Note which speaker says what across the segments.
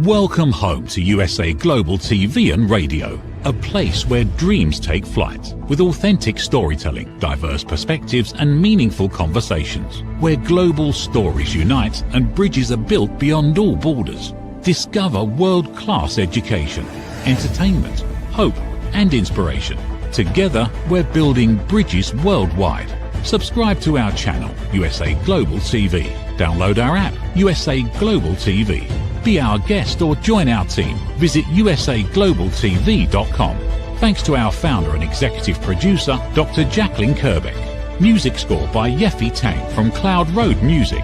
Speaker 1: Welcome home to USA Global TV and Radio, a place where dreams take flight, with authentic storytelling, diverse perspectives and meaningful conversations, where global stories unite and bridges are built beyond all borders. Discover world-class education, entertainment, hope and inspiration. Together, we're building bridges worldwide. Subscribe to our channel, USA Global TV. Download our app, USA Global TV. Be our guest or join our team. Visit usaglobaltv.com. Thanks to our founder and executive producer, Dr. Jacalyn Kerbeck. Music score by Yeffy Tang from Cloud Road Music.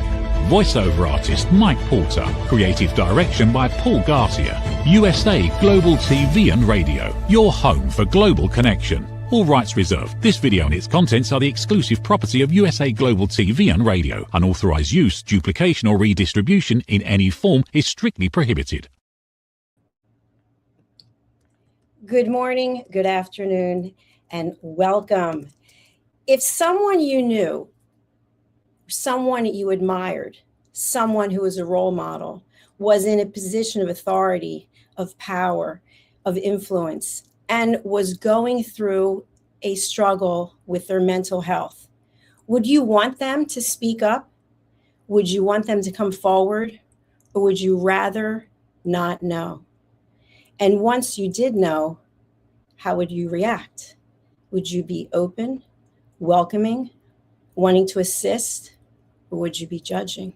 Speaker 1: Voiceover artist Mike Porter. Creative direction by Paul Garcia. USA Global TV and Radio. Your home for global connection. All rights reserved. This video and its contents are the exclusive property of USA Global TV and Radio. Unauthorized use, duplication or redistribution in any form is strictly prohibited.
Speaker 2: Good morning, good afternoon, and welcome. If someone you knew, someone you admired, someone who was a role model, was in a position of authority, of power, of influence, and was going through a struggle with their mental health, would you want them to speak up? Would you want them to come forward? Or would you rather not know? And once you did know, how would you react? Would you be open, welcoming, wanting to assist, or would you be judging?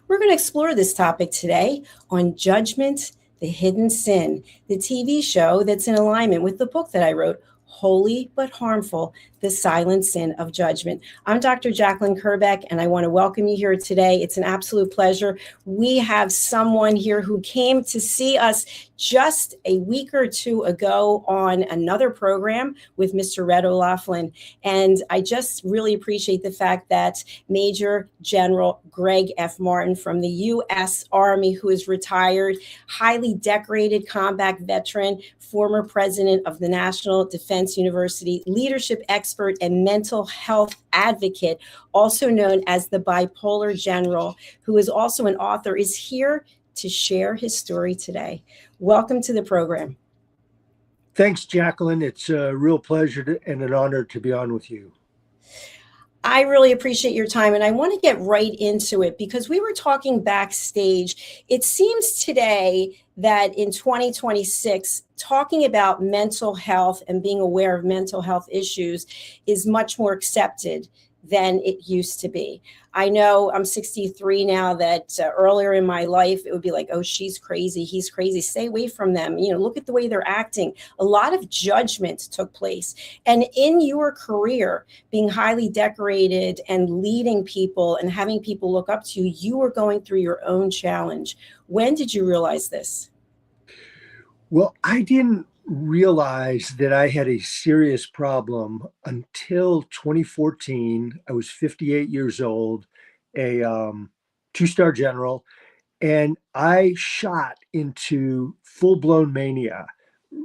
Speaker 2: We're going to explore this topic today on Judgment, the Hidden Sin, the TV show that's in alignment with the book that I wrote, Holy but Harmful, The Silent Sin of Judgment. I'm Dr. Jacalyn Kerbeck, and I want to welcome you here today. It's an absolute pleasure. We have someone here who came to see us just a week or two ago on another program with Mr. Red O'Laughlin. And I just really appreciate the fact that Major General Gregg F from the U.S. Army, who is retired, highly decorated combat veteran, former president of the National Defense University, leadership expert and mental health advocate, also known as the Bipolar General, who is also an author, is here to share his story today. Welcome to the program.
Speaker 3: Thanks, Jacalyn. It's a real pleasure and an honor to be on with you.
Speaker 2: I really appreciate your time, and I want to get right into it because we were talking backstage. It seems today that in 2026, talking about mental health and being aware of mental health issues is much more accepted than it used to be. I know I'm 63 now, that earlier in my life, it would be like, oh, she's crazy, he's crazy, stay away from them. You know, look at the way they're acting. A lot of judgment took place. And in your career, being highly decorated and leading people and having people look up to you, you were going through your own challenge. When did you realize this?
Speaker 3: Well, I didn't realize that I had a serious problem until 2014. I was 58 years old, a two-star general, and I shot into full-blown mania,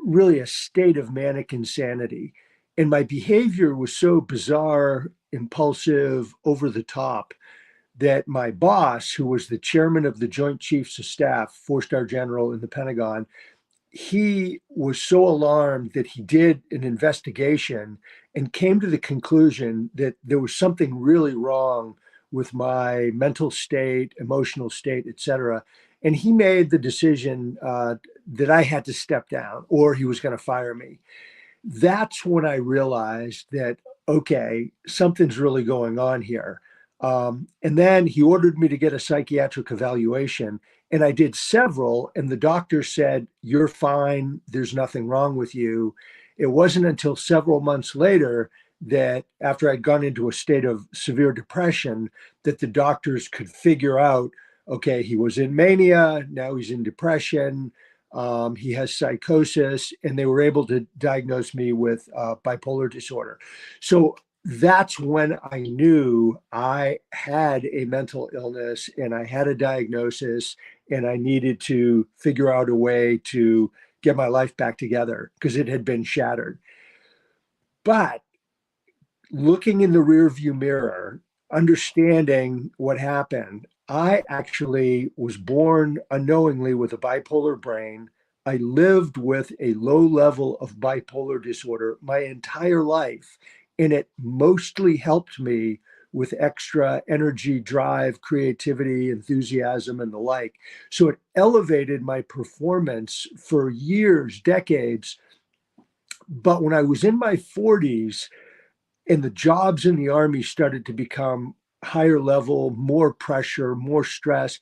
Speaker 3: really a state of manic insanity. And my behavior was so bizarre, impulsive, over the top, that my boss, who was the chairman of the Joint Chiefs of Staff, four-star general in the Pentagon, he was so alarmed that he did an investigation and came to the conclusion that there was something really wrong with my mental state, emotional state, etc. And he made the decision that I had to step down or he was going to fire me. That's when I realized that, okay, something's really going on here. And then he ordered me to get a psychiatric evaluation. And I did several, and the doctor said, you're fine, there's nothing wrong with you. It wasn't until several months later that, after I'd gone into a state of severe depression, that the doctors could figure out, okay, he was in mania, now he's in depression, he has psychosis, and they were able to diagnose me with bipolar disorder. So that's when I knew I had a mental illness and I had a diagnosis and I needed to figure out a way to get my life back together because it had been shattered. But looking in the rearview mirror, understanding what happened, I actually was born unknowingly with a bipolar brain. I lived with a low level of bipolar disorder my entire life, and it mostly helped me with extra energy, drive, creativity, enthusiasm, and the like. So it elevated my performance for years, decades. But when I was in my 40s, and the jobs in the Army started to become higher level, more pressure, more stress,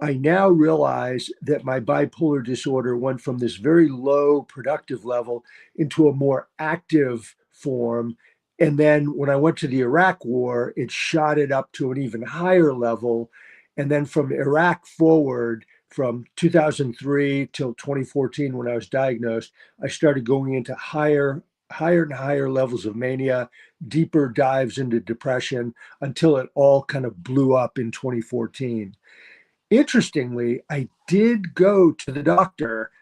Speaker 3: I now realize that my bipolar disorder went from this very low productive level into a more active form. And then when I went to the Iraq war, it shot it up to an even higher level. And then from Iraq forward, from 2003 till 2014, when I was diagnosed, I started going into higher and higher levels of mania, deeper dives into depression until it all kind of blew up in 2014. Interestingly, I did go to the doctor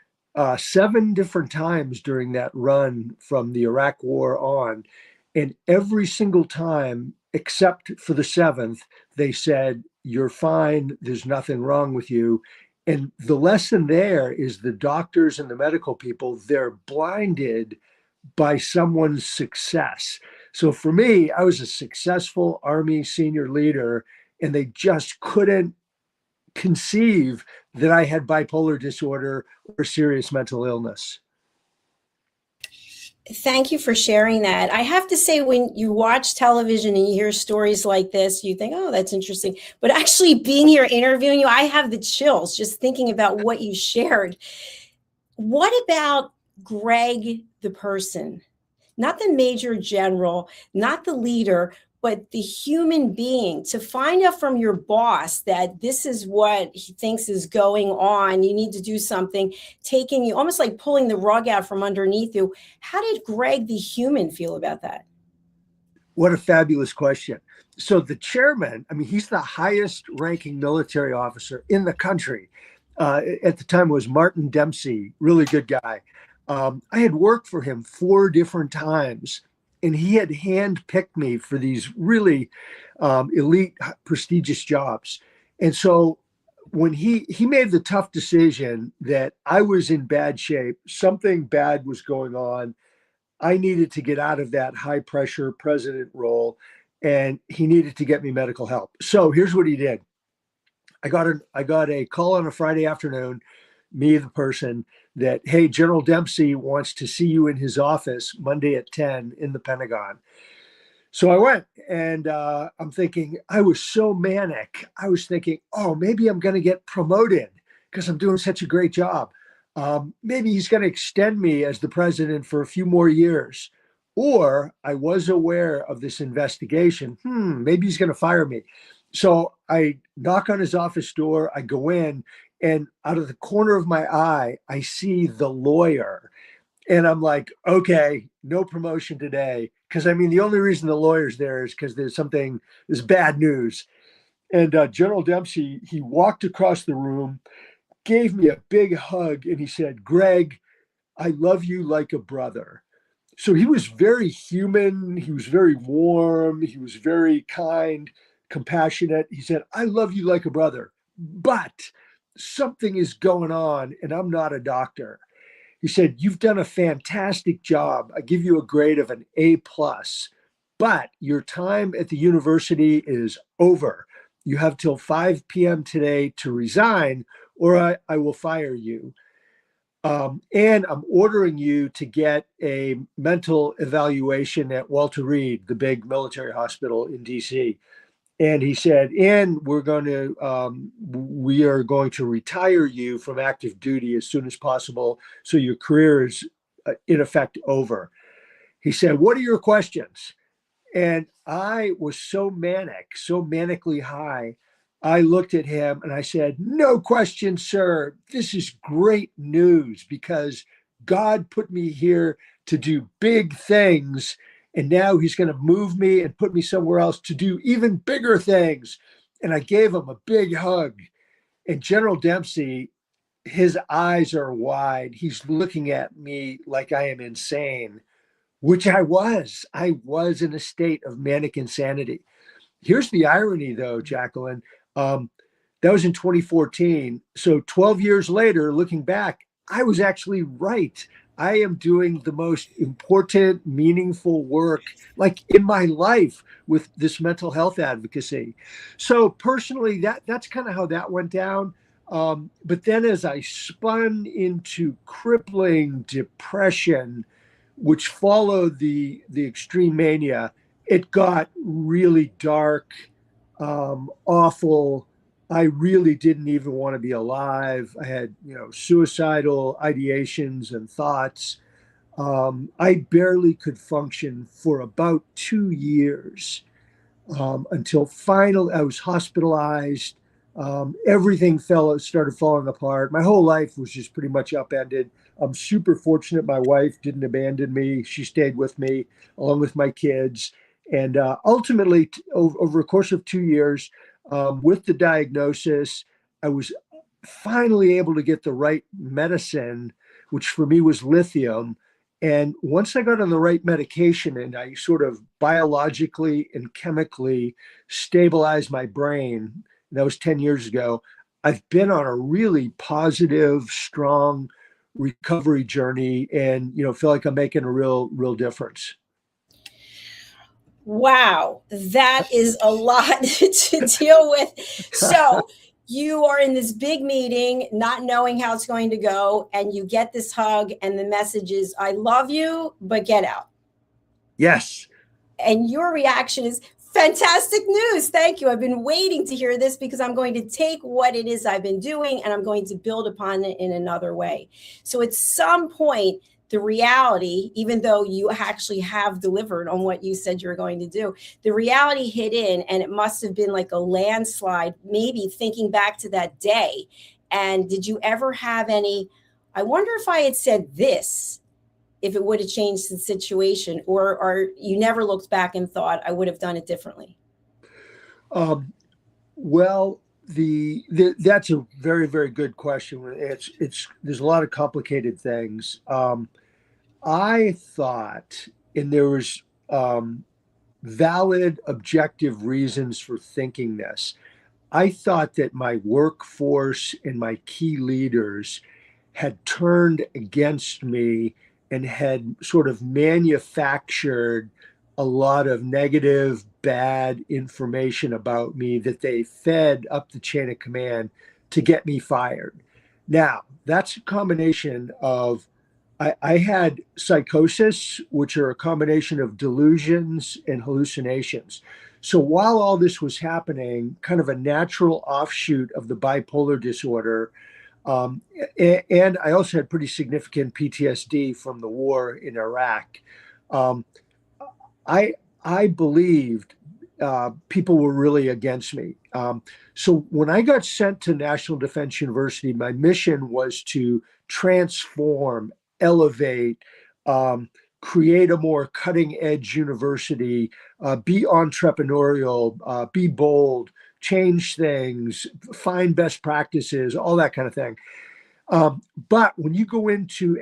Speaker 3: 7 different times during that run from the Iraq war on. And every single time, except for the seventh, they said, "You're fine. There's nothing wrong with you." And the lesson there is the doctors and the medical people, they're blinded by someone's success. So for me, I was a successful Army senior leader, and they just couldn't conceive that I had bipolar disorder or serious mental illness.
Speaker 2: Thank you for sharing that. I have to say, when you watch television and you hear stories like this, you think, oh, that's interesting. But actually being here interviewing you, I have the chills just thinking about what you shared. What about Greg, the person? Not the major general, not the leader, but the human being. To find out from your boss that this is what he thinks is going on, you need to do something, taking you almost like pulling the rug out from underneath you. How did Greg, the human, feel about that?
Speaker 3: What a fabulous question. So the chairman, I mean, he's the highest ranking military officer in the country. At the time was Martin Dempsey, really good guy. I had worked for him 4 different times, and he had handpicked me for these really elite, prestigious jobs. And so when he made the tough decision that I was in bad shape, something bad was going on, I needed to get out of that high pressure president role, and he needed to get me medical help. So here's what he did. I got a call on a Friday afternoon, me, the person, that, hey, General Dempsey wants to see you in his office Monday at 10 in the Pentagon. So I went, and I'm thinking, I was so manic. I was thinking, oh, maybe I'm going to get promoted because I'm doing such a great job. Maybe he's going to extend me as the president for a few more years. Or I was aware of this investigation. Maybe he's going to fire me. So I knock on his office door. I go in, and out of the corner of my eye, I see the lawyer. And I'm like, okay, no promotion today. Because I mean, the only reason the lawyer's there is because there's bad news. And General Dempsey, he walked across the room, gave me a big hug, and he said, "Greg, I love you like a brother." So he was very human. He was very warm. He was very kind, compassionate. He said, "I love you like a brother, but something is going on, and I'm not a doctor." He said, "You've done a fantastic job. I give you a grade of an A plus, but your time at the university is over. You have till 5 p.m. today to resign, or I will fire you. And I'm ordering you to get a mental evaluation at Walter Reed, the big military hospital in DC." And he said, "And we are going to retire you from active duty as soon as possible, so your career is in effect over." He said, "What are your questions?" And I was so manic, so manically high. I looked at him and I said, "No question, sir. This is great news because God put me here to do big things. And now he's going to move me and put me somewhere else to do even bigger things." And I gave him a big hug. And General Dempsey, his eyes are wide. He's looking at me like I am insane, which I was. I was in a state of manic insanity. Here's the irony, though, Jacalyn. That was in 2014. So 12 years later, looking back, I was actually right. I am doing the most important, meaningful work like in my life with this mental health advocacy. So personally, that's kind of how that went down. But then as I spun into crippling depression, which followed the extreme mania, it got really dark, awful. I really didn't even want to be alive. I had, suicidal ideations and thoughts. I barely could function for about 2 years, until finally I was hospitalized. Everything started falling apart. My whole life was just pretty much upended. I'm super fortunate my wife didn't abandon me. She stayed with me along with my kids. And ultimately, over a course of 2 years, with the diagnosis, I was finally able to get the right medicine, which for me was lithium. And once I got on the right medication and I sort of biologically and chemically stabilized my brain, that was 10 years ago, I've been on a really positive, strong recovery journey and, feel like I'm making a real difference.
Speaker 2: Wow, that is a lot to deal with. So you are in this big meeting, not knowing how it's going to go, and you get this hug, and the message is, I love you, but get out.
Speaker 3: Yes.
Speaker 2: And your reaction is, fantastic news. Thank you. I've been waiting to hear this because I'm going to take what it is I've been doing and I'm going to build upon it in another way. So at some point, the reality, even though you actually have delivered on what you said you were going to do, the reality hit in, and it must have been like a landslide, maybe thinking back to that day. And did you ever have any, I wonder if I had said this, if it would have changed the situation, or you never looked back and thought I would have done it differently?
Speaker 3: Well, that's a very good question. There's a lot of complicated things. I thought, and there was valid, objective reasons for thinking this. I thought that my workforce and my key leaders had turned against me and had sort of manufactured a lot of negative, bad information about me that they fed up the chain of command to get me fired. Now, that's a combination of I had psychosis, which are a combination of delusions and hallucinations. So while all this was happening, kind of a natural offshoot of the bipolar disorder, um, and I also had pretty significant PTSD from the war in Iraq. Um, I believed people were really against me. So when I got sent to National Defense University, my mission was to transform, elevate, create a more cutting edge university, be entrepreneurial, be bold, change things, find best practices, all that kind of thing. But when you go into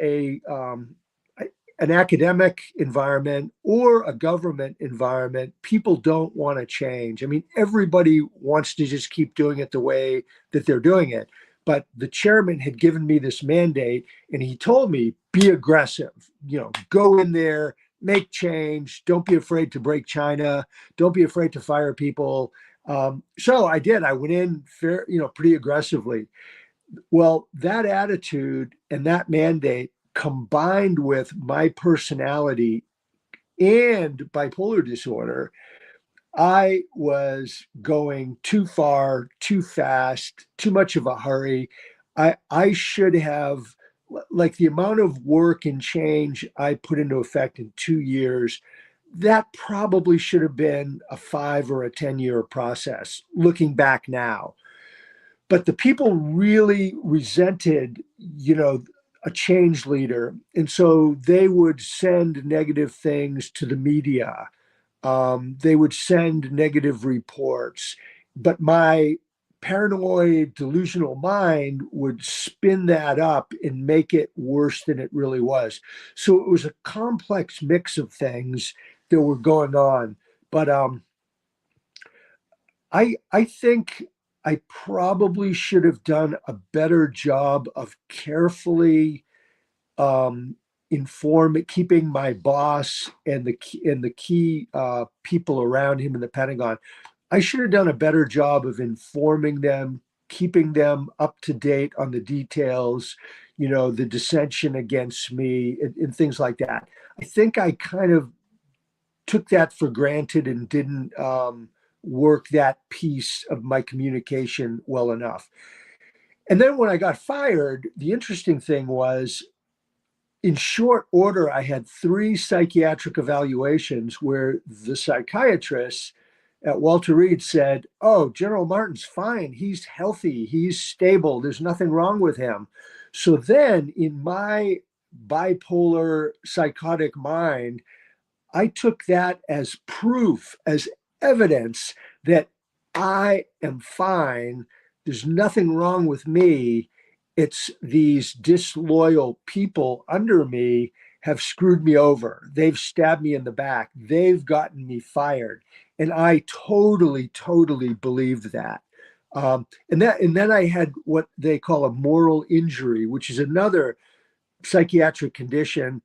Speaker 3: an academic environment or a government environment, people don't want to change. I mean, everybody wants to just keep doing it the way that they're doing it. But the chairman had given me this mandate and he told me, be aggressive, go in there, make change. Don't be afraid to break China. Don't be afraid to fire people. So I did. I went in pretty aggressively. Well, that attitude and that mandate combined with my personality and bipolar disorder, I was going too far, too fast, too much of a hurry. I should have, like the amount of work and change I put into effect in 2 years, that probably should have been a 5 or a 10-year process looking back now. But the people really resented, a change leader. And so they would send negative things to the media. They would send negative reports. But my paranoid, delusional mind would spin that up and make it worse than it really was. So it was a complex mix of things that were going on. But I think I probably should have done a better job of carefully um, keeping my boss and the key people around him in the Pentagon. I should have done a better job of informing them, keeping them up to date on the details, the dissension against me and things like that. I think I kind of took that for granted and didn't work that piece of my communication well enough. And then when I got fired, the interesting thing was, in short order, I had 3 psychiatric evaluations where the psychiatrists at Walter Reed said, "Oh, General Martin's fine. He's healthy. He's stable. There's nothing wrong with him." So then, in my bipolar psychotic mind, I took that as proof, as evidence that I am fine. There's nothing wrong with me. It's these disloyal people under me have screwed me over. They've stabbed me in the back. They've gotten me fired. And I totally, totally believed that. And then I had what they call a moral injury, which is another psychiatric condition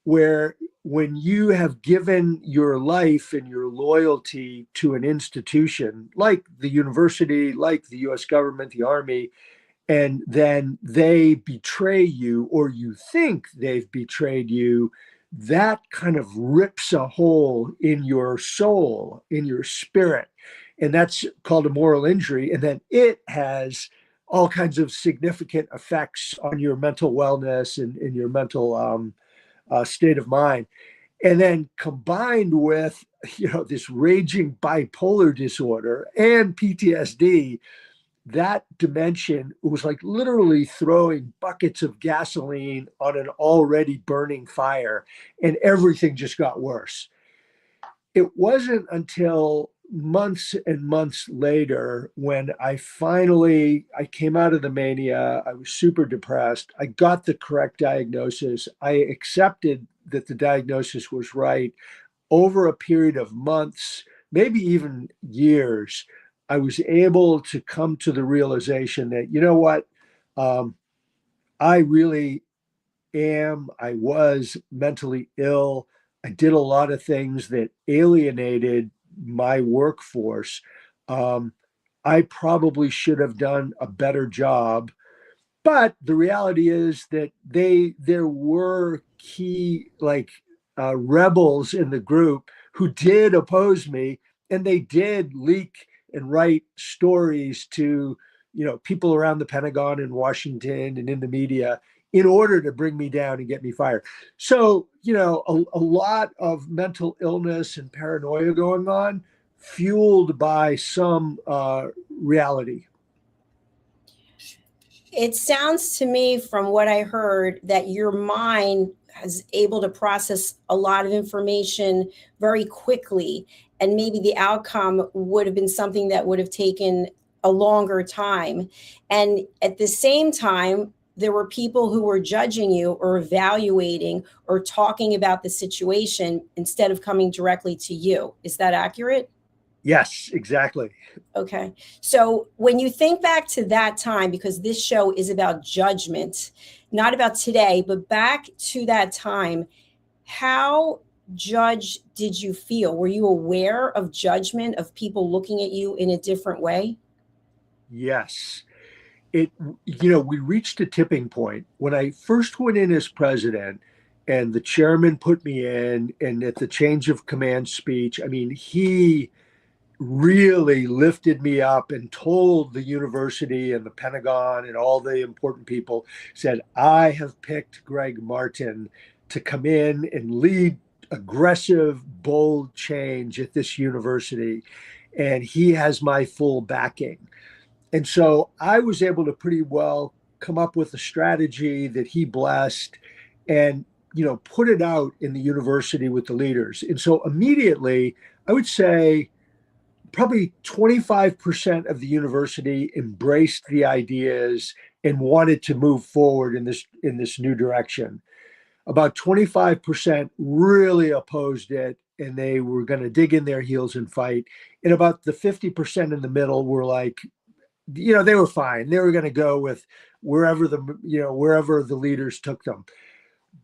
Speaker 3: where when you have given your life and your loyalty to an institution like the university, like the US government, the army, and then they betray you or you think they've betrayed you, that kind of rips a hole in your soul, in your spirit. And that's called a moral injury. And then it has all kinds of significant effects on your mental wellness and your mental state of mind. And then combined with, this raging bipolar disorder and PTSD, that dimension was like literally throwing buckets of gasoline on an already burning fire, and everything just got worse. It wasn't until months and months later when I came out of the mania. I was super depressed. I got the correct diagnosis. I accepted that the diagnosis was right. Over a period of months, maybe even years, I was able to come to the realization that, I really I was mentally ill. I did a lot of things that alienated my workforce. I probably should have done a better job. But the reality is that there were key rebels in the group who did oppose me, and they did leak and write stories to people around the Pentagon and Washington and in the media in order to bring me down and get me fired. So a lot of mental illness and paranoia going on, fueled by some reality.
Speaker 2: It sounds to me from what I heard that your mind is able to process a lot of information very quickly, and maybe the outcome would have been something that would have taken a longer time. And at the same time, there were people who were judging you or evaluating or talking about the situation instead of coming directly to you. Is that accurate?
Speaker 3: Yes, exactly.
Speaker 2: Okay. So when you think back to that time, because this show is about judgment, not about today, but back to that time, how judged did you feel? Were you aware of judgment, of people looking at you in a different way?
Speaker 3: Yes. We reached a tipping point when I first went in as president and the chairman put me in, and at the change of command speech, I mean, he really lifted me up and told the university and the Pentagon and all the important people, said, "I have picked Gregg Martin to come in and lead aggressive, bold change at this university. And he has my full backing." And so I was able to pretty well come up with a strategy that he blessed and, put it out in the university with the leaders. And so immediately, I would say probably 25% of the university embraced the ideas and wanted to move forward in this new direction. About 25% really opposed it, and they were going to dig in their heels and fight. And about the 50% in the middle were like, they were fine. They were going to go with wherever the leaders took them.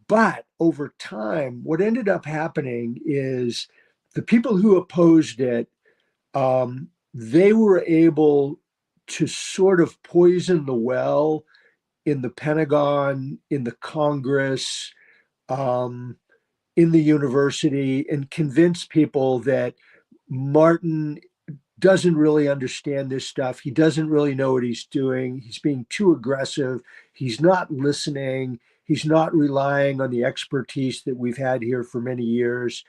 Speaker 3: But over time, what ended up happening is the people who opposed it, they were able to sort of poison the well in the Pentagon, in the Congress, in the university, and convince people that Martin doesn't really understand this stuff. He doesn't really know what he's doing. He's being too aggressive. He's not listening. He's not relying on the expertise that we've had here for many years.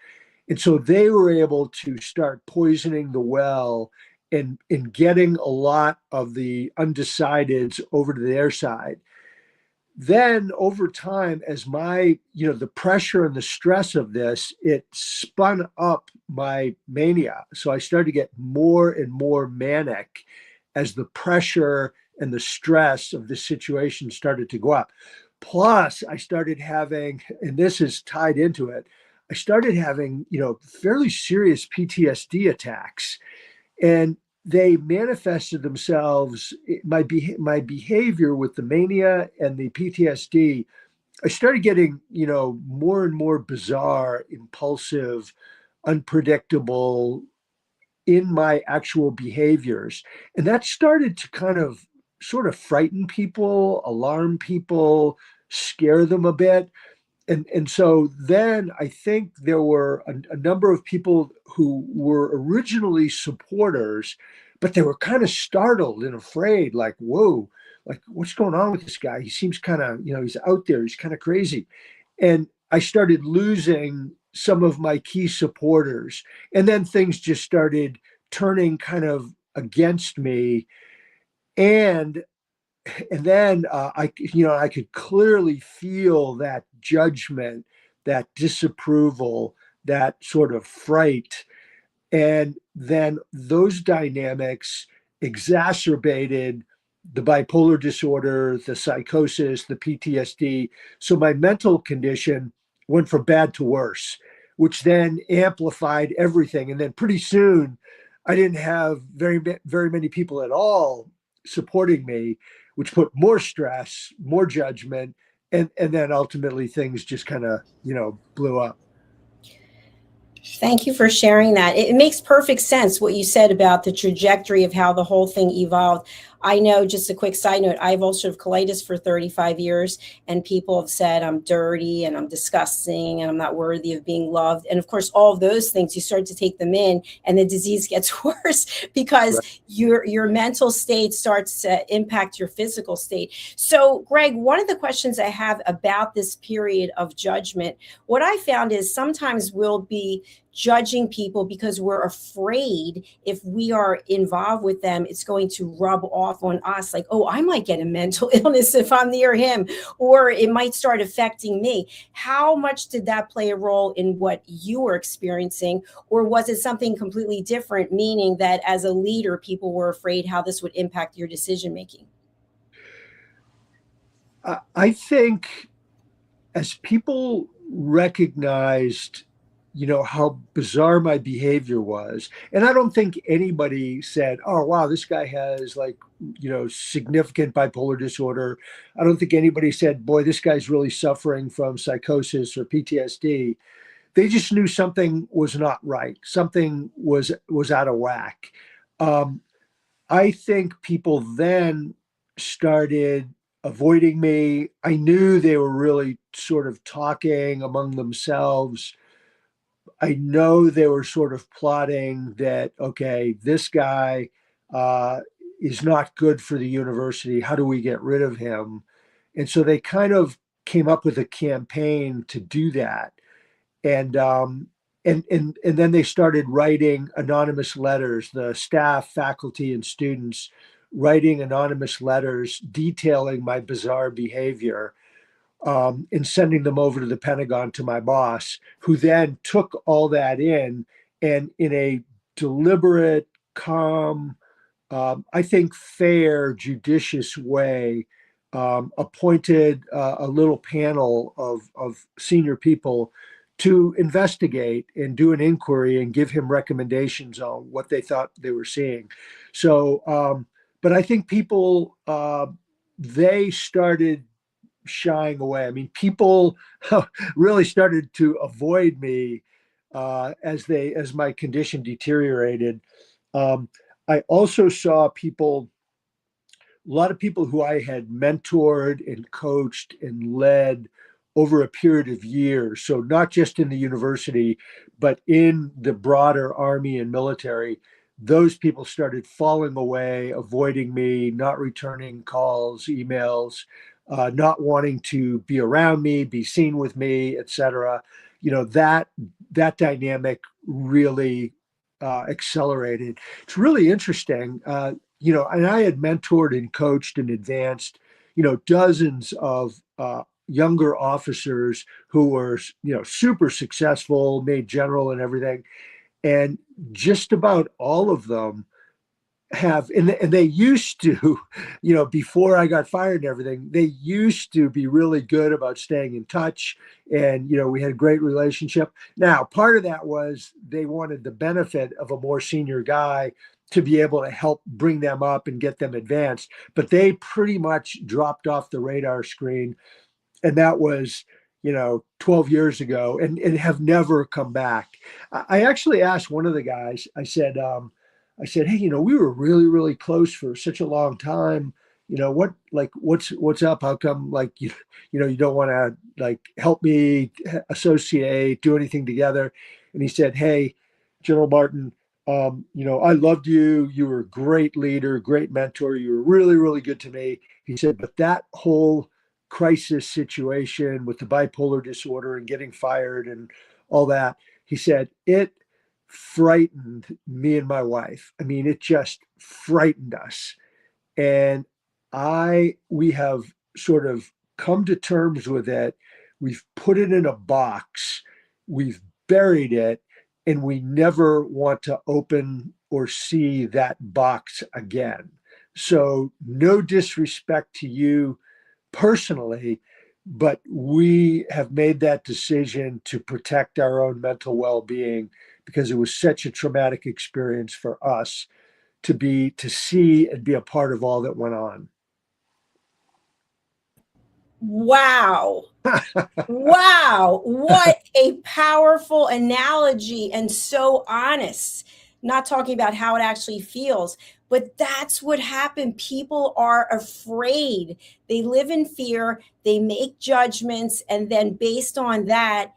Speaker 3: And so they were able to start poisoning the well and getting a lot of the undecideds over to their side. Then over time, as the pressure and the stress of this, it spun up my mania. So I started to get more and more manic as the pressure and the stress of the situation started to go up. Plus, I started having, and this is tied into it, I started having, fairly serious PTSD attacks. And they manifested themselves, my behavior with the mania and the PTSD. I started getting, more and more bizarre, impulsive, unpredictable in my actual behaviors. And that started to kind of sort of frighten people, alarm people, scare them a bit. And so then I think there were a number of people who were originally supporters, but they were kind of startled and afraid, like, whoa, like what's going on with this guy? He seems kind of, he's out there, he's kind of crazy. And I started losing some of my key supporters. And then things just started turning kind of against me. And then I could clearly feel that judgment, that disapproval, that sort of fright. And then those dynamics exacerbated the bipolar disorder, the psychosis, the PTSD. So my mental condition went from bad to worse, which then amplified everything. And then pretty soon, I didn't have very many people at all supporting me, which put more stress, more judgment, and then ultimately things just kind of, blew up.
Speaker 2: Thank you for sharing that. It makes perfect sense what you said about the trajectory of how the whole thing evolved. I know, just a quick side note, I have ulcerative colitis for 35 years, and people have said I'm dirty and I'm disgusting and I'm not worthy of being loved. And of course, all of those things, you start to take them in and the disease gets worse because
Speaker 3: Right.
Speaker 2: your mental state starts to impact your physical state. So, Greg, one of the questions I have about this period of judgment, what I found is sometimes we'll be judging people because we're afraid if we are involved with them, it's going to rub off on us. Like, oh, I might get a mental illness if I'm near him, or it might start affecting me. How much did that play a role in what you were experiencing? Or was it something completely different, meaning that as a leader, people were afraid how this would impact your decision making?
Speaker 3: I think as people recognized, how bizarre my behavior was, and I don't think anybody said, oh, wow, this guy has like, significant bipolar disorder. I don't think anybody said, boy, this guy's really suffering from psychosis or PTSD. They just knew something was not right. Something was out of whack. Um, I think people then started avoiding me. I knew they were really sort of talking among themselves. I know they were sort of plotting that, okay, this guy uh, is not good for the university. How do we get rid of him? And so they kind of came up with a campaign to do that. And and then they started writing anonymous letters, the staff, faculty, and students writing anonymous letters detailing my bizarre behavior, and sending them over to the Pentagon to my boss, who then took all that and in a deliberate, calm, I think fair, judicious way, appointed a little panel of senior people to investigate and do an inquiry and give him recommendations on what they thought they were seeing. So but I think people, they started shying away. I mean, people really started to avoid me as my condition deteriorated. Um, I also saw a lot of people who I had mentored and coached and led over a period of years. So not just in the university, but in the broader army and military, those people started falling away, avoiding me, not returning calls, emails, not wanting to be around me, be seen with me, etc. You know, that dynamic really accelerated. It's really interesting. And I had mentored and coached and advanced, dozens of younger officers who were, super successful, made general and everything. And just about all of them and they used to, before I got fired and everything, they used to be really good about staying in touch. And, we had a great relationship. Now, part of that was they wanted the benefit of a more senior guy to be able to help bring them up and get them advanced. But they pretty much dropped off the radar screen. And that was, 12 years ago, and have never come back. I actually asked one of the guys, I said, hey, we were really, really close for such a long time. What's up? How come, you don't want to help me associate, do anything together? And he said, hey, General Martin, I loved you. You were a great leader, great mentor. You were really, really good to me. He said, but that whole crisis situation with the bipolar disorder and getting fired and all that, he said, it frightened me and my wife. I mean, it just frightened us. And we have sort of come to terms with it. We've put it in a box, we've buried it, and we never want to open or see that box again. So, no disrespect to you personally, but we have made that decision to protect our own mental well-being because it was such a traumatic experience for us to see and be a part of all that went on.
Speaker 2: Wow. Wow. What a powerful analogy, and so honest. Not talking about how it actually feels, but that's what happened. People are afraid. They live in fear. They make judgments. And then based on that,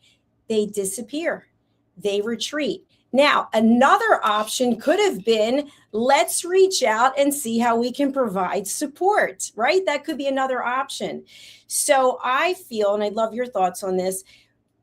Speaker 2: they disappear. They retreat. Now, another option could have been, let's reach out and see how we can provide support, right? That could be another option. So I feel, and I'd love your thoughts on this,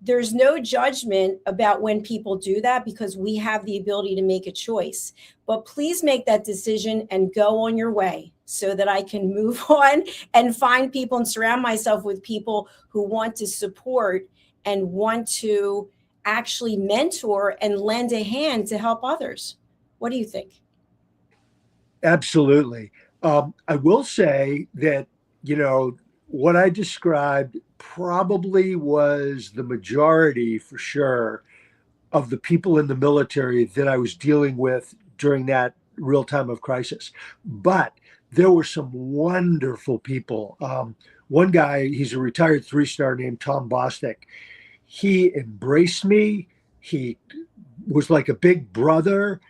Speaker 2: there's no judgment about when people do that because we have the ability to make a choice. But please make that decision and go on your way so that I can move on and find people and surround myself with people who want to support and want to actually mentor and lend a hand to help others. What do you think?
Speaker 3: Absolutely. I will say that, what I described probably was the majority for sure of the people in the military that I was dealing with during that real time of crisis. But there were some wonderful people. One guy, he's a retired 3-star named Tom Bostic. He embraced me. He was like a big brother.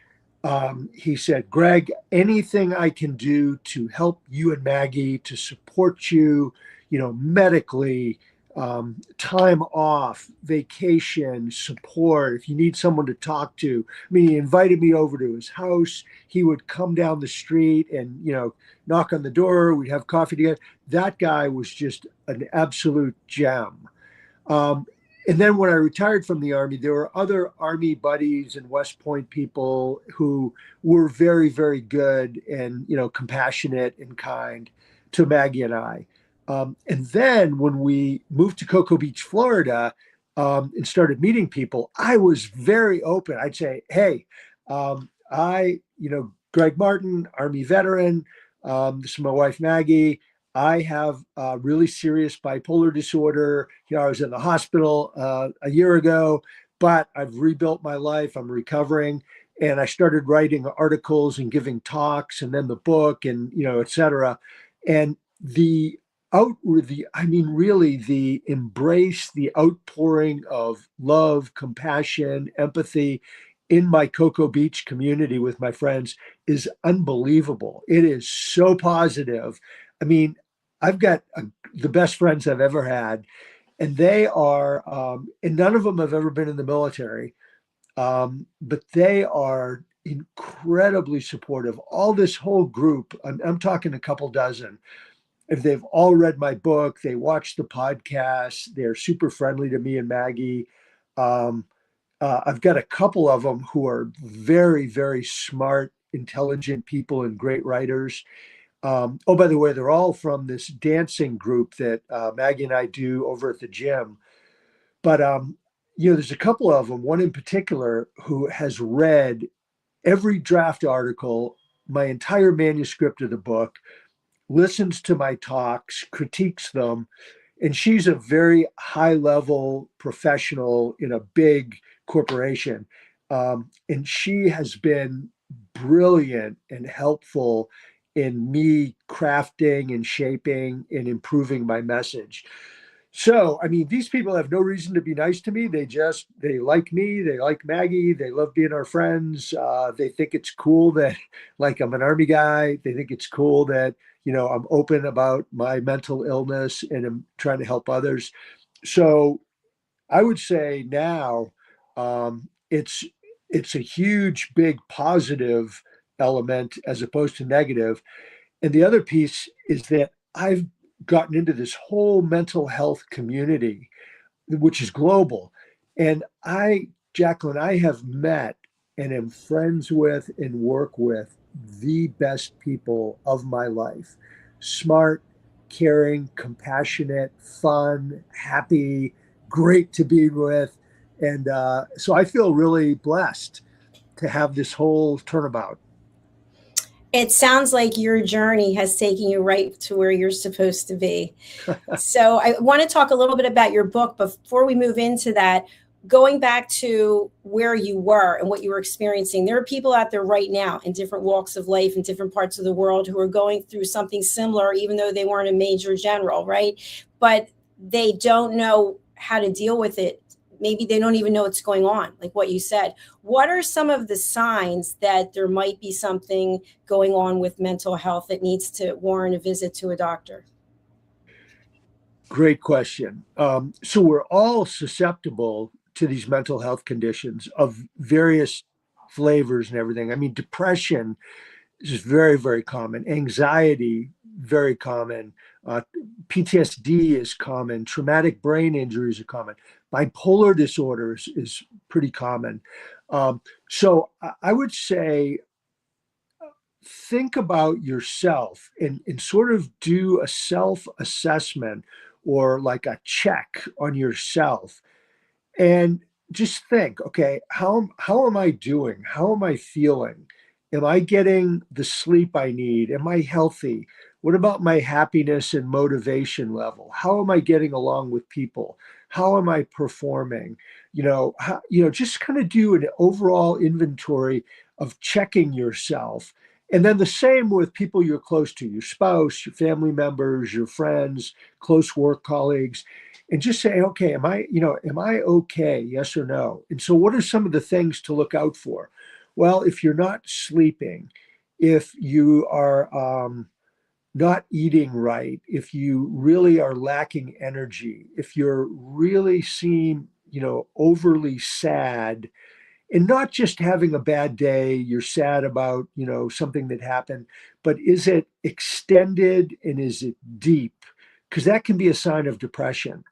Speaker 3: He said, Greg, anything I can do to help you and Maggie, to support you, medically, time off, vacation, support, if you need someone to talk to. I mean, he invited me over to his house. He would come down the street and, knock on the door. We'd have coffee together. That guy was just an absolute gem. And then when I retired from the Army, there were other Army buddies and West Point people who were very, very good and, compassionate and kind to Maggie and I. And then when we moved to Cocoa Beach, Florida, and started meeting people, I was very open. I'd say, hey, Greg Martin, Army veteran, this is my wife, Maggie. I have a really serious bipolar disorder. I was in the hospital a year ago, but I've rebuilt my life. I'm recovering. and I started writing articles and giving talks, and then the book, and et cetera. And the I mean, really, the embrace, the outpouring of love, compassion, empathy in my Cocoa Beach community with my friends is unbelievable. It is so positive. I mean, I've got the best friends I've ever had, and they are, and none of them have ever been in the military, but they are incredibly supportive. All this whole group, I'm talking a couple dozen. If they've all read my book, they watch the podcast, they're super friendly to me and Maggie. Um, I've got a couple of them who are very, very smart, intelligent people and great writers. Oh, by the way, they're all from this dancing group that Maggie and I do over at the gym. But there's a couple of them, one in particular, who has read every draft article, my entire manuscript of the book, listens to my talks, critiques them, and she's a very high level professional in a big corporation. And she has been brilliant and helpful in me crafting and shaping and improving my message. So, I mean, these people have no reason to be nice to me. They like me. They like Maggie. They love being our friends. They think it's cool that, like, I'm an Army guy. They think it's cool that, I'm open about my mental illness and I'm trying to help others. So I would say now, it's a huge, big positive element as opposed to negative. And the other piece is that I've gotten into this whole mental health community, which is global. And Jacalyn, I have met and am friends with and work with the best people of my life. Smart, caring, compassionate, fun, happy, great to be with. And so I feel really blessed to have this whole turnabout.
Speaker 2: It sounds like your journey has taken you right to where you're supposed to be. So I want to talk a little bit about your book. Before we move into that, going back to where you were and what you were experiencing, there are people out there right now in different walks of life in different parts of the world who are going through something similar, even though they weren't a major general, right? But they don't know how to deal with it. Maybe they don't even know what's going on, like what you said. What are some of the signs that there might be something going on with mental health that needs to warrant a visit to a doctor?
Speaker 3: Great question. So we're all susceptible to these mental health conditions of various flavors and everything. I mean, depression is very, very common. Anxiety, very common. PTSD is common. Traumatic brain injuries are common. Bipolar disorders is pretty common. So I would say think about yourself and sort of do a self-assessment or like a check on yourself and just think, okay, how am I doing? How am I feeling? Am I getting the sleep I need? Am I healthy? What about my happiness and motivation level? How am I getting along with people? How am I performing? Just kind of do an overall inventory of checking yourself. And then the same with people you're close to, your spouse, your family members, your friends, close work colleagues, and just say, okay, am I okay? Yes or no? And so what are some of the things to look out for? Well, if you're not sleeping, if you are not eating right, if you really are lacking energy, if you're really seem, overly sad, and not just having a bad day, you're sad about, something that happened, but is it extended and is it deep? Because that can be a sign of depression.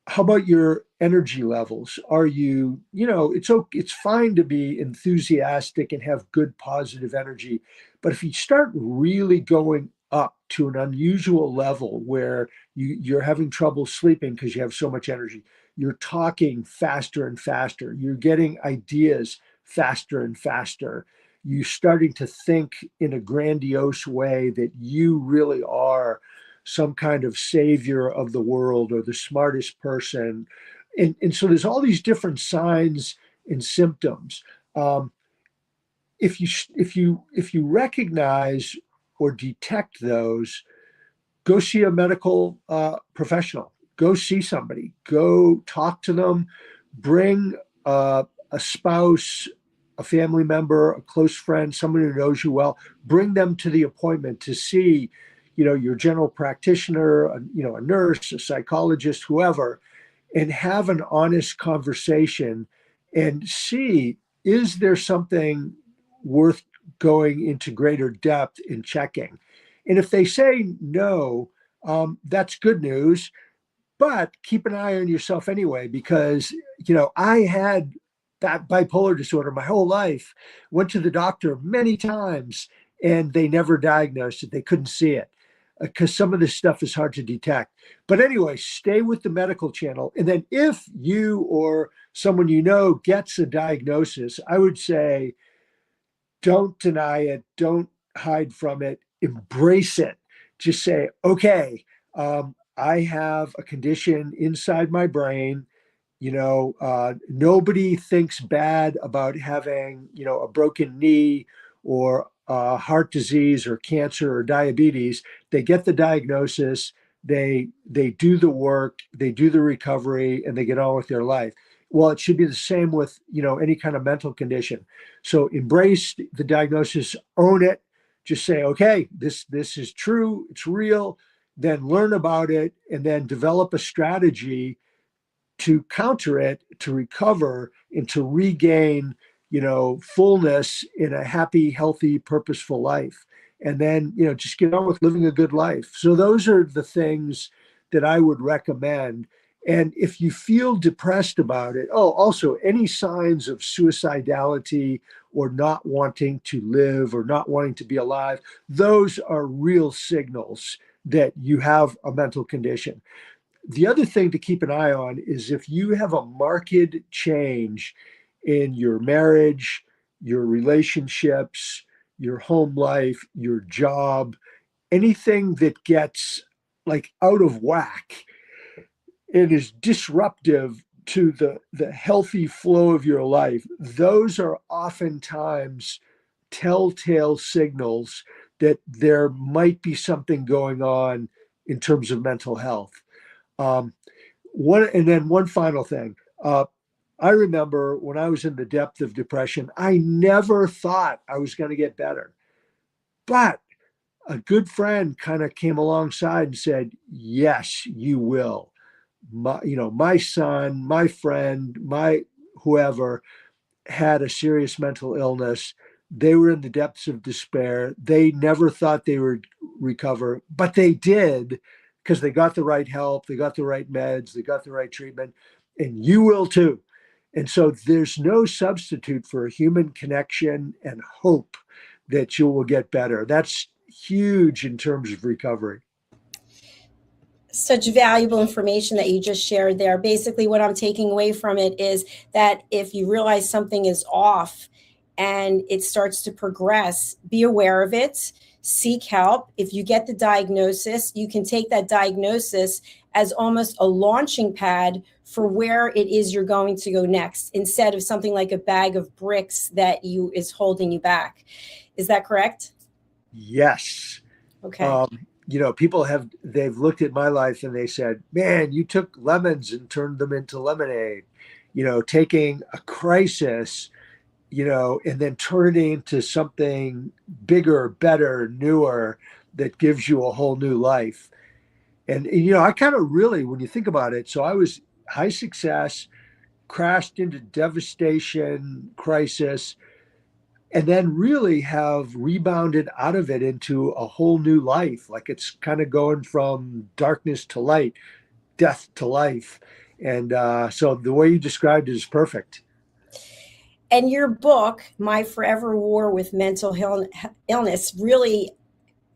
Speaker 3: How about your energy levels? Are you, it's fine to be enthusiastic and have good positive energy, but if you start really going up to an unusual level where you're having trouble sleeping because you have so much energy, you're talking faster and faster, you're getting ideas faster and faster, you're starting to think in a grandiose way that you really are some kind of savior of the world or the smartest person. And so there's all these different signs and symptoms. if you recognize or detect those, go see a medical professional. Go see somebody. Go talk to them. Bring a spouse, a family member, a close friend, someone who knows you well. Bring them to the appointment to see, your general practitioner, a nurse, a psychologist, whoever, and have an honest conversation and see, is there something worth going into greater depth in checking? And if they say no, that's good news, but keep an eye on yourself anyway, because, I had that bipolar disorder my whole life, went to the doctor many times, and they never diagnosed it. They couldn't see it because some of this stuff is hard to detect. But anyway, stay with the medical channel. And then if you or someone gets a diagnosis, I would say, don't deny it. Don't hide from it. Embrace it. Just say, okay, I have a condition inside my brain. Nobody thinks bad about having, a broken knee or heart disease or cancer or diabetes. They get the diagnosis, they do the work, they do the recovery, and they get on with their life. Well, it should be the same with, any kind of mental condition. So embrace the diagnosis, own it, just say, okay, this is true, it's real, then learn about it, and then develop a strategy to counter it, to recover, and to regain, fullness in a happy, healthy, purposeful life. And then, just get on with living a good life. So those are the things that I would recommend. And if you feel depressed about it, also any signs of suicidality or not wanting to live or not wanting to be alive, those are real signals that you have a mental condition. The other thing to keep an eye on is if you have a marked change in your marriage, your relationships, your home life, your job, anything that gets like out of whack and is disruptive to the healthy flow of your life, those are oftentimes telltale signals that there might be something going on in terms of mental health. One final thing. I remember when I was in the depth of depression, I never thought I was going to get better. But a good friend kind of came alongside and said, yes, you will. My son, my friend, my whoever had a serious mental illness. They were in the depths of despair. They never thought they would recover, but they did because they got the right help, they got the right meds, they got the right treatment, and you will too. And so there's no substitute for a human connection and hope that you will get better. That's huge in terms of recovery.
Speaker 2: Such valuable information that you just shared there. Basically, what I'm taking away from it is that if you realize something is off and it starts to progress, be aware of it, seek help. If you get the diagnosis, you can take that diagnosis as almost a launching pad for where it is you're going to go next, instead of something like a bag of bricks that is holding you back. Is that correct?
Speaker 3: Yes.
Speaker 2: Okay.
Speaker 3: They've looked at my life and they said, man, you took lemons and turned them into lemonade, taking a crisis, and then turning into something bigger, better, newer that gives you a whole new life. And I kind of really, when you think about it, so I was high success, crashed into devastation, crisis, and then really have rebounded out of it into a whole new life. Like it's kind of going from darkness to light, death to life. And so the way you described it is perfect.
Speaker 2: And your book, My Forever War with Mental Illness, really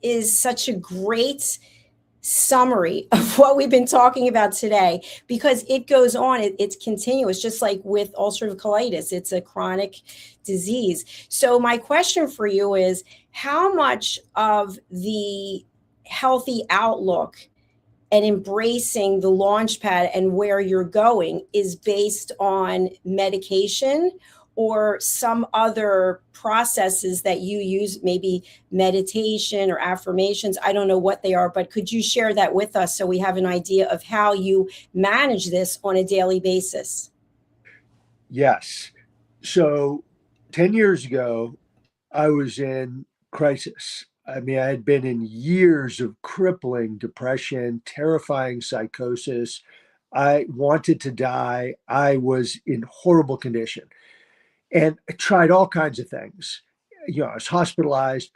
Speaker 2: is such a great summary of what we've been talking about today, because it goes on, it's continuous, just like with ulcerative colitis, it's a chronic disease. So my question for you is, how much of the healthy outlook and embracing the launch pad and where you're going is based on medication, or some other processes that you use, maybe meditation or affirmations? I don't know what they are, but could you share that with us so we have an idea of how you manage this on a daily basis?
Speaker 3: Yes. So 10 years ago, I was in crisis. I mean, I had been in years of crippling depression, terrifying psychosis. I wanted to die. I was in horrible condition and I tried all kinds of things. I was hospitalized,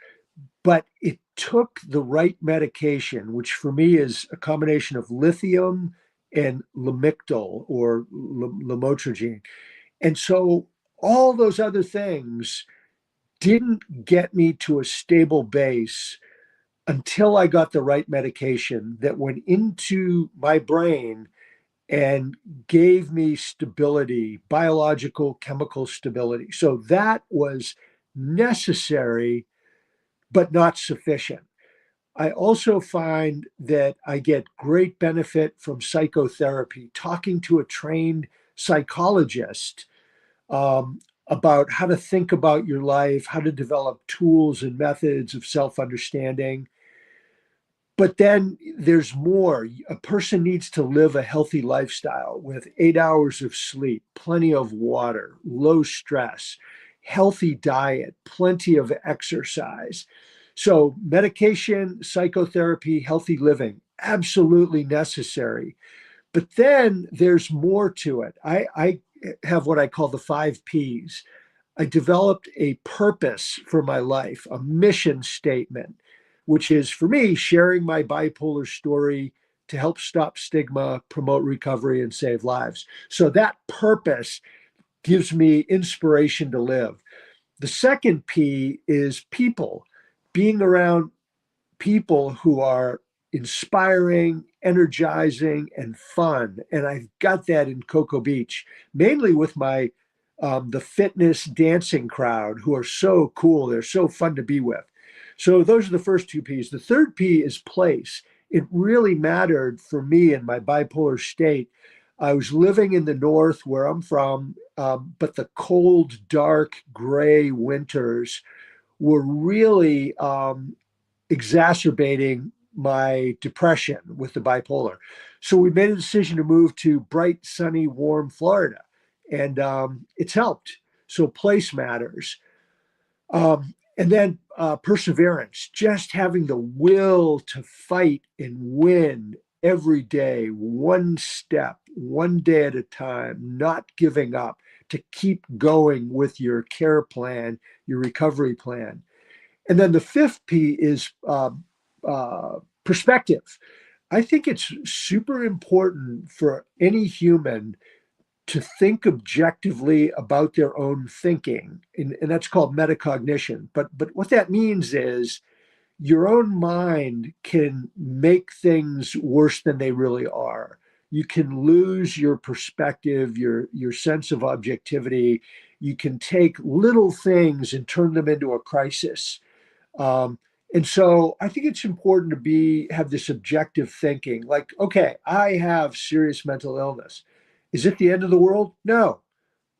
Speaker 3: but it took the right medication, which for me is a combination of lithium and lamictal or lamotrigine. And so all those other things didn't get me to a stable base until I got the right medication that went into my brain and gave me stability, biological, chemical stability. So that was necessary, but not sufficient. I also find that I get great benefit from psychotherapy, talking to a trained psychologist about how to think about your life, how to develop tools and methods of self understanding. But then there's more. A person needs to live a healthy lifestyle with 8 hours of sleep, plenty of water, low stress, healthy diet, plenty of exercise. So, medication, psychotherapy, healthy living, absolutely necessary. But then there's more to it. I have what I call the 5 Ps. I developed a purpose for my life, a mission statement, which is for me sharing my bipolar story to help stop stigma, promote recovery, and save lives. So that purpose gives me inspiration to live. The second P is people, being around people who are inspiring, energizing, and fun. And I've got that in Cocoa Beach, mainly with my the fitness dancing crowd who are so cool. They're so fun to be with. So those are the first 2 Ps. The third P is place. It really mattered for me in my bipolar state. I was living in the north where I'm from, but the cold, dark, gray winters were really exacerbating my depression with the bipolar. So we made a decision to move to bright, sunny, warm Florida, and it's helped. So place matters. And then perseverance, just having the will to fight and win every day, one step, one day at a time, not giving up, to keep going with your care plan, your recovery plan. And then the fifth P is perspective. I think it's super important for any human to think objectively about their own thinking, and that's called metacognition. But what that means is your own mind can make things worse than they really are. You can lose your perspective, your sense of objectivity. You can take little things and turn them into a crisis. Um, and so I think it's important to have this objective thinking, like, okay, I have serious mental illness. Is it the end of the world? No.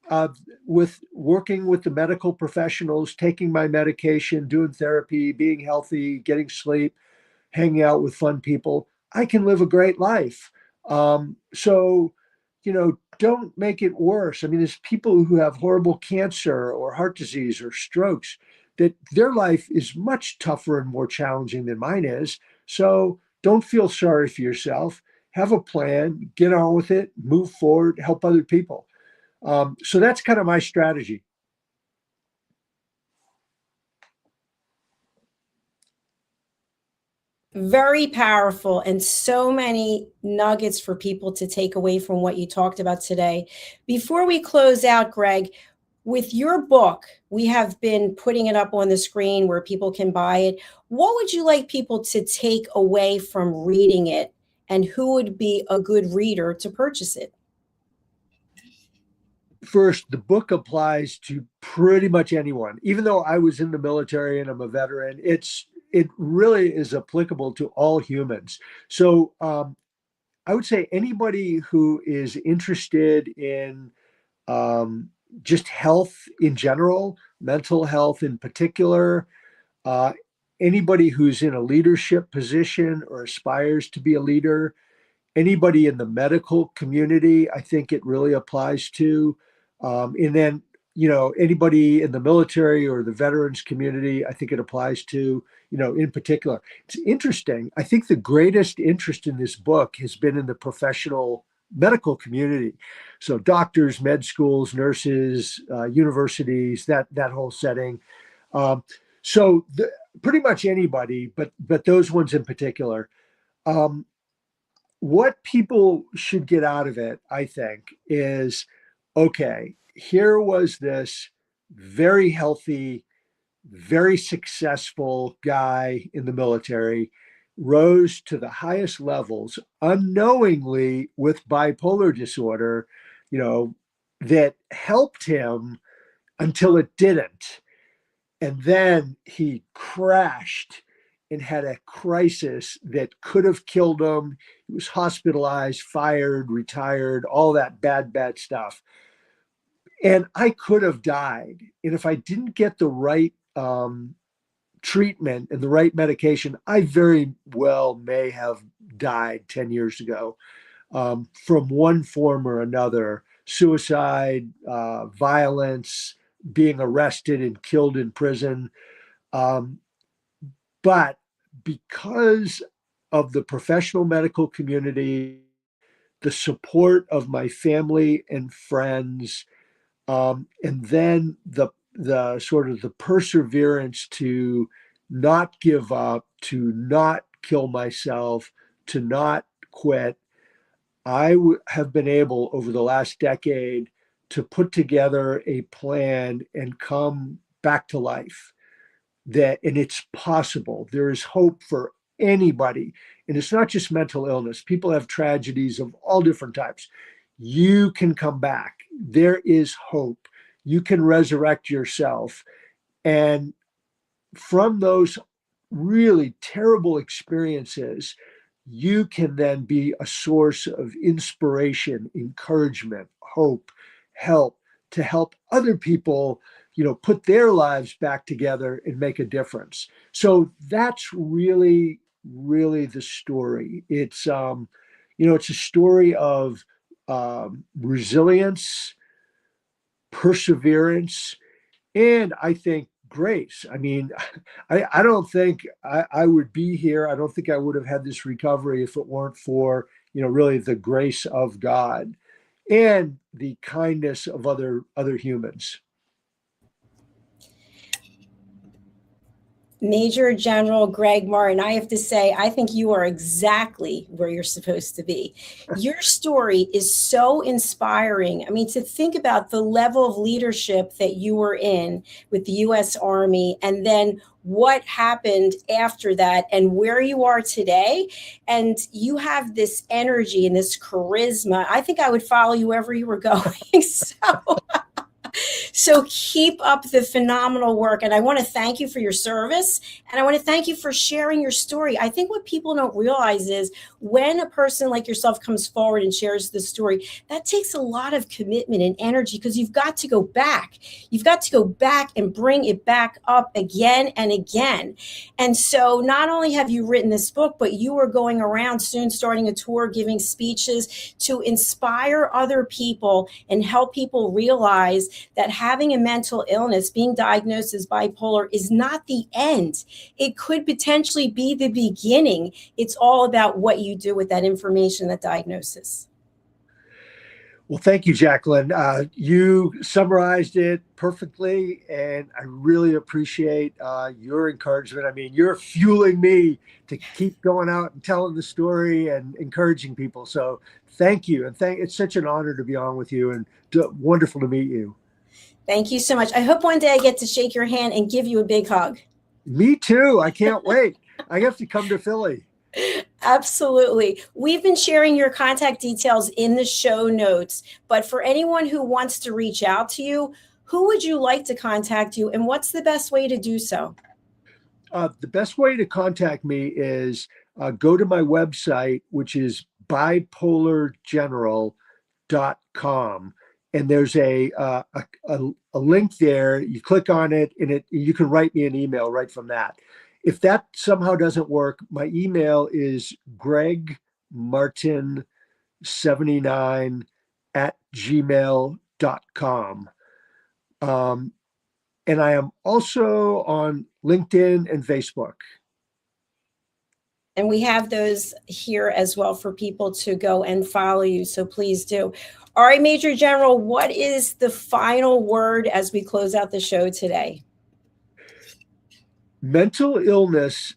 Speaker 3: Uh, with working with the medical professionals, taking my medication, doing therapy, being healthy, getting sleep, hanging out with fun people, I can live a great life. So, don't make it worse. I mean, there's people who have horrible cancer or heart disease or strokes that their life is much tougher and more challenging than mine is. So don't feel sorry for yourself. Have a plan, get on with it, move forward, help other people. So that's kind of my strategy.
Speaker 2: Very powerful, and so many nuggets for people to take away from what you talked about today. Before we close out, Greg, with your book, we have been putting it up on the screen where people can buy it. What would you like people to take away from reading it, and who would be a good reader to purchase it?
Speaker 3: First, the book applies to pretty much anyone. Even though I was in the military and I'm a veteran, it really is applicable to all humans. So I would say anybody who is interested in just health in general, mental health in particular, uh, anybody who's in a leadership position or aspires to be a leader, anybody in the medical community, I think it really applies to. And then, anybody in the military or the veterans community, I think it applies to, in particular. It's interesting. I think the greatest interest in this book has been in the professional medical community. So doctors, med schools, nurses, universities, that whole setting. Um, Pretty much anybody, but those ones in particular. Um, what people should get out of it, I think, is okay, here was this very healthy, very successful guy in the military, rose to the highest levels unknowingly with bipolar disorder, that helped him until it didn't. And then he crashed and had a crisis that could have killed him. He was hospitalized, fired, retired, all that bad stuff. And I could have died. And if I didn't get the right treatment and the right medication, I very well may have died 10 years ago from one form or another: suicide, violence, being arrested and killed in prison. But because of the professional medical community, the support of my family and friends, and then the sort of the perseverance to not give up, to not kill myself, to not quit, I have been able over the last decade to put together a plan and come back to life. And it's possible. There is hope for anybody. And it's not just mental illness. People have tragedies of all different types. You can come back. There is hope. You can resurrect yourself. And from those really terrible experiences, you can then be a source of inspiration, encouragement, hope, help, to help other people, put their lives back together and make a difference. So that's really, really the story. It's, it's a story of resilience, perseverance, and I think grace. I mean, I don't think I would be here. I don't think I would have had this recovery if it weren't for, really the grace of God and the kindness of other humans.
Speaker 2: Major General Gregg Martin, I have to say, I think you are exactly where you're supposed to be. Your story is so inspiring. I mean, to think about the level of leadership that you were in with the U.S. Army, and then what happened after that and where you are today. And you have this energy and this charisma. I think I would follow you wherever you were going. So keep up the phenomenal work. And I want to thank you for your service. And I want to thank you for sharing your story. I think what people don't realize is when a person like yourself comes forward and shares the story, that takes a lot of commitment and energy, because you've got to go back. You've got to go back and bring it back up again and again. And so not only have you written this book, but you are going around soon, starting a tour, giving speeches to inspire other people and help people realize that having a mental illness, being diagnosed as bipolar, is not the end. It could potentially be the beginning. It's all about what you do with that information, that diagnosis.
Speaker 3: Well, thank you, Jacalyn. You summarized it perfectly, and I really appreciate your encouragement. I mean, you're fueling me to keep going out and telling the story and encouraging people. So thank you. And it's such an honor to be on with you, and wonderful to meet you.
Speaker 2: Thank you so much. I hope one day I get to shake your hand and give you a big hug.
Speaker 3: Me too. I can't wait. I have to come to Philly.
Speaker 2: Absolutely. We've been sharing your contact details in the show notes, but for anyone who wants to reach out to you, who would you like to contact you, and what's the best way to do so?
Speaker 3: The best way to contact me is go to my website, which is bipolargeneral.com. and there's a link there. You click on it, and you can write me an email right from that. If that somehow doesn't work, my email is gregmartin79@gmail.com. And I am also on LinkedIn and Facebook.
Speaker 2: And we have those here as well for people to go and follow you. So please do. All right, Major General, what is the final word as we close out the show today?
Speaker 3: Mental illness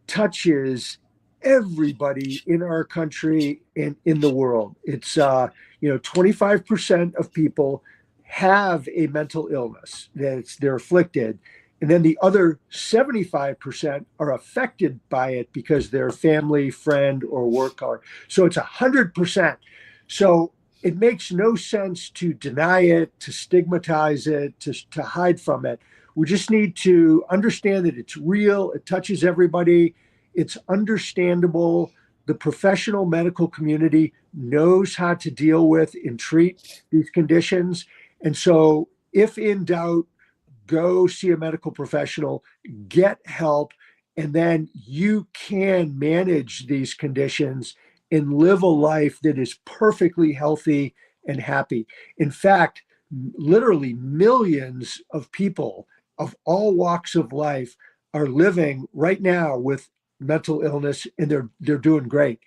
Speaker 3: touches everybody in our country and in the world. It's 25% of people have a mental illness they're afflicted, and then the other 75% are affected by it because their family, friend, or work colleague. So it's 100%. So it makes no sense to deny it, to stigmatize it, to hide from it. We just need to understand that it's real. It touches everybody. It's understandable. The professional medical community knows how to deal with and treat these conditions. And so if in doubt, go see a medical professional, get help, and then you can manage these conditions and live a life that is perfectly healthy and happy. In fact, literally millions of people of all walks of life are living right now with mental illness, and they're doing great.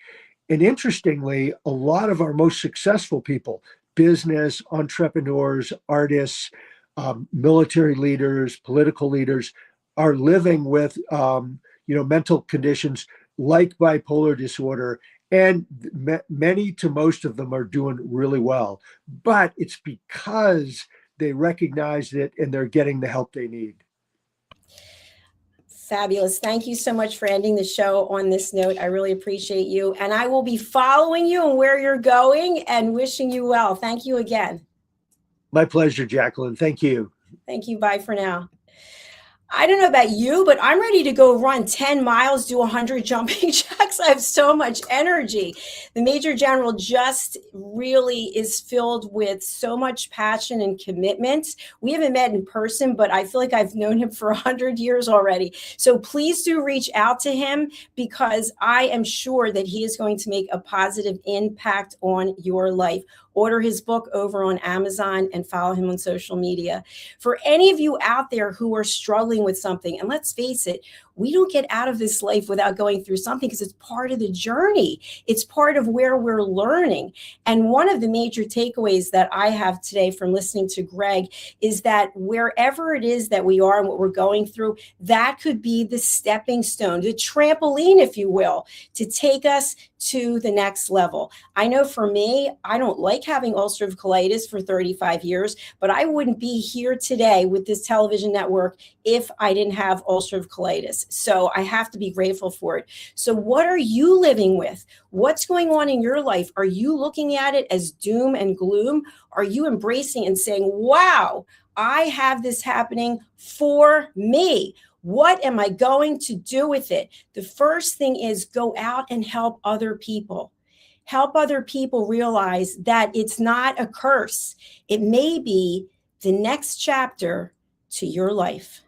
Speaker 3: And interestingly, a lot of our most successful people, business, entrepreneurs, artists, military leaders, political leaders, are living with mental conditions like bipolar disorder, and many to most of them are doing really well. But it's because they recognize it and they're getting the help they need.
Speaker 2: Fabulous. Thank you so much for ending the show on this note. I really appreciate you. And I will be following you and where you're going and wishing you well. Thank you again.
Speaker 3: My pleasure, Jacalyn. Thank you.
Speaker 2: Thank you. Bye for now. I don't know about you, but I'm ready to go run 10 miles, do 100 jumping jacks. I have so much energy. The Major General just really is filled with so much passion and commitment. We haven't met in person, but I feel like I've known him for 100 years already. So please do reach out to him, because I am sure that he is going to make a positive impact on your life. Order his book over on Amazon and follow him on social media. For any of you out there who are struggling with something, and let's face it, we don't get out of this life without going through something, because it's part of the journey. It's part of where we're learning. And one of the major takeaways that I have today from listening to Greg is that wherever it is that we are and what we're going through, that could be the stepping stone, the trampoline, if you will, to take us to the next level. I know for me, I don't like having ulcerative colitis for 35 years, but I wouldn't be here today with this television network if I didn't have ulcerative colitis. So I have to be grateful for it. So what are you living with? What's going on in your life? Are you looking at it as doom and gloom? Are you embracing and saying, wow, I have this happening for me? What am I going to do with it? The first thing is go out and help other people. Help other people realize that it's not a curse. It may be the next chapter to your life.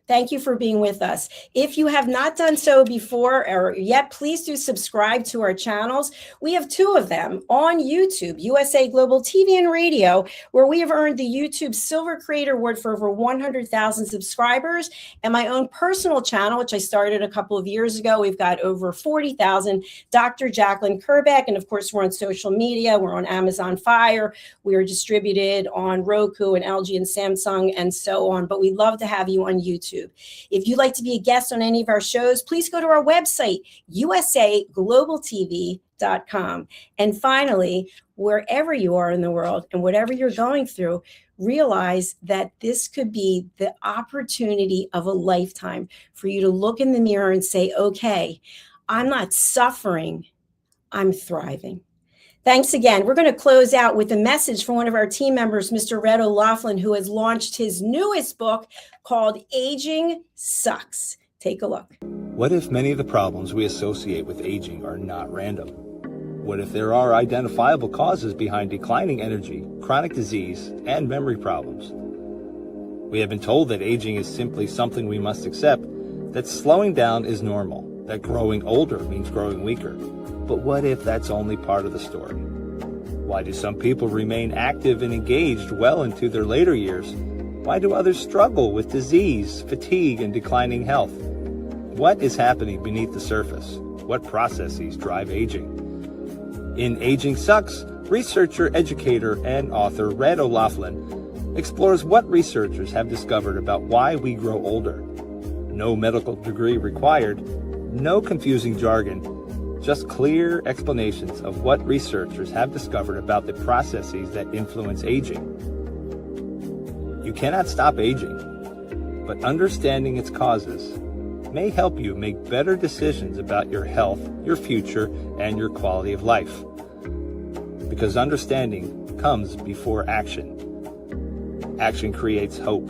Speaker 2: Thank you for being with us. If you have not done so before or yet, please do subscribe to our channels. We have two of them on YouTube, USA Global TV and Radio, where we have earned the YouTube Silver Creator Award for over 100,000 subscribers. And my own personal channel, which I started a couple of years ago, we've got over 40,000, Dr. Jacalyn Kerbeck. And of course, we're on social media. We're on Amazon Fire. We are distributed on Roku and LG and Samsung and so on. But we'd love to have you on YouTube. If you'd like to be a guest on any of our shows, please go to our website, usaglobaltv.com. And finally, wherever you are in the world and whatever you're going through, realize that this could be the opportunity of a lifetime for you to look in the mirror and say, okay, I'm not suffering, I'm thriving. Thanks again. We're going to close out with a message from one of our team members, Mr. Red O'Laughlin, who has launched his newest book called Aging Sucks. Take a look.
Speaker 4: What if many of the problems we associate with aging are not random? What if there are identifiable causes behind declining energy, chronic disease, and memory problems? We have been told that aging is simply something we must accept, that slowing down is normal, that growing older means growing weaker. But what if that's only part of the story? Why do some people remain active and engaged well into their later years? Why do others struggle with disease, fatigue, and declining health? What is happening beneath the surface? What processes drive aging? In Aging Sucks, researcher, educator, and author Red O'Loughlin explores what researchers have discovered about why we grow older. No medical degree required, no confusing jargon, just clear explanations of what researchers have discovered about the processes that influence aging. You cannot stop aging, but understanding its causes may help you make better decisions about your health, your future, and your quality of life. Because understanding comes before action. Action creates hope.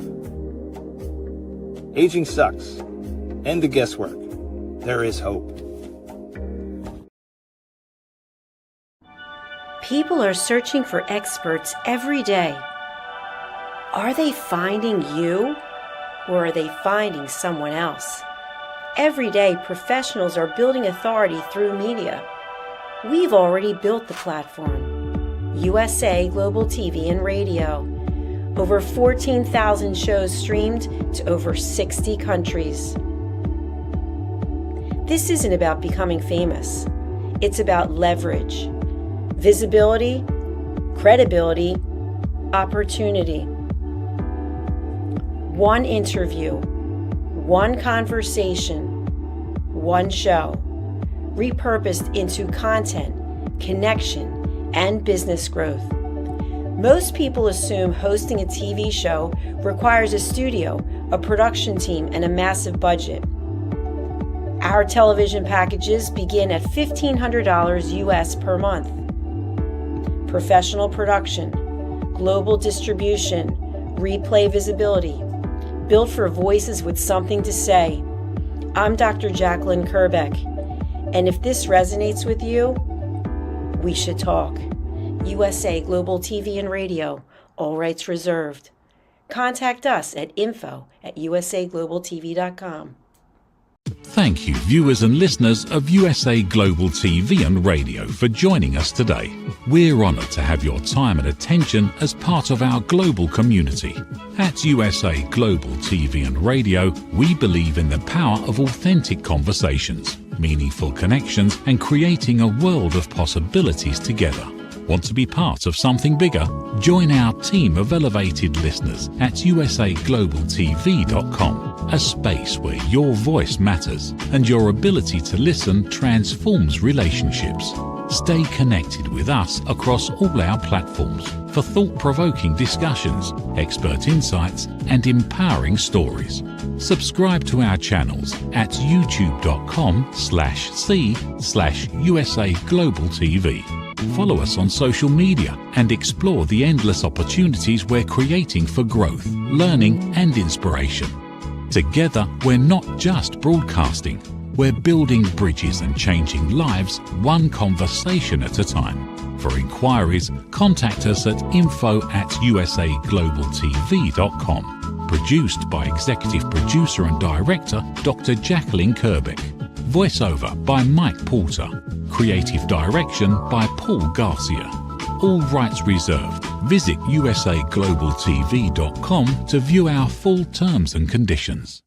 Speaker 4: Aging sucks. End the guesswork. There is hope.
Speaker 2: People are searching for experts every day. Are they finding you, or are they finding someone else? Every day, professionals are building authority through media. We've already built the platform. USA Global TV and Radio. Over 14,000 shows streamed to over 60 countries. This isn't about becoming famous. It's about leverage, visibility, credibility, opportunity. One interview, one conversation, one show, repurposed into content, connection, and business growth. Most people assume hosting a TV show requires a studio, a production team, and a massive budget. Our television packages begin at $1,500 US per month. Professional production, global distribution, replay visibility, built for voices with something to say. I'm Dr. Jacalyn Kerbeck, and if this resonates with you, we should talk. USA Global TV and Radio, all rights reserved. Contact us at info@usaglobaltv.com.
Speaker 1: Thank you, viewers and listeners of USA Global TV and Radio, for joining us today. We're honoured to have your time and attention as part of our global community. At USA Global TV and Radio, we believe in the power of authentic conversations, meaningful connections, and creating a world of possibilities together. Want to be part of something bigger? Join our team of elevated listeners at usaglobaltv.com, a space where your voice matters and your ability to listen transforms relationships. Stay connected with us across all our platforms for thought-provoking discussions, expert insights, and empowering stories. Subscribe to our channels at youtube.com/c/USAGlobalTV. Follow us on social media and explore the endless opportunities we're creating for growth, learning, and inspiration. Together, we're not just broadcasting, we're building bridges and changing lives one conversation at a time. For inquiries, contact us at info@usaglobaltv.com. Produced by Executive Producer and Director Dr. Jacalyn Kerbeck. Voiceover by Mike Porter. Creative direction by Paul Garcia. All rights reserved. Visit usaglobaltv.com to view our full terms and conditions.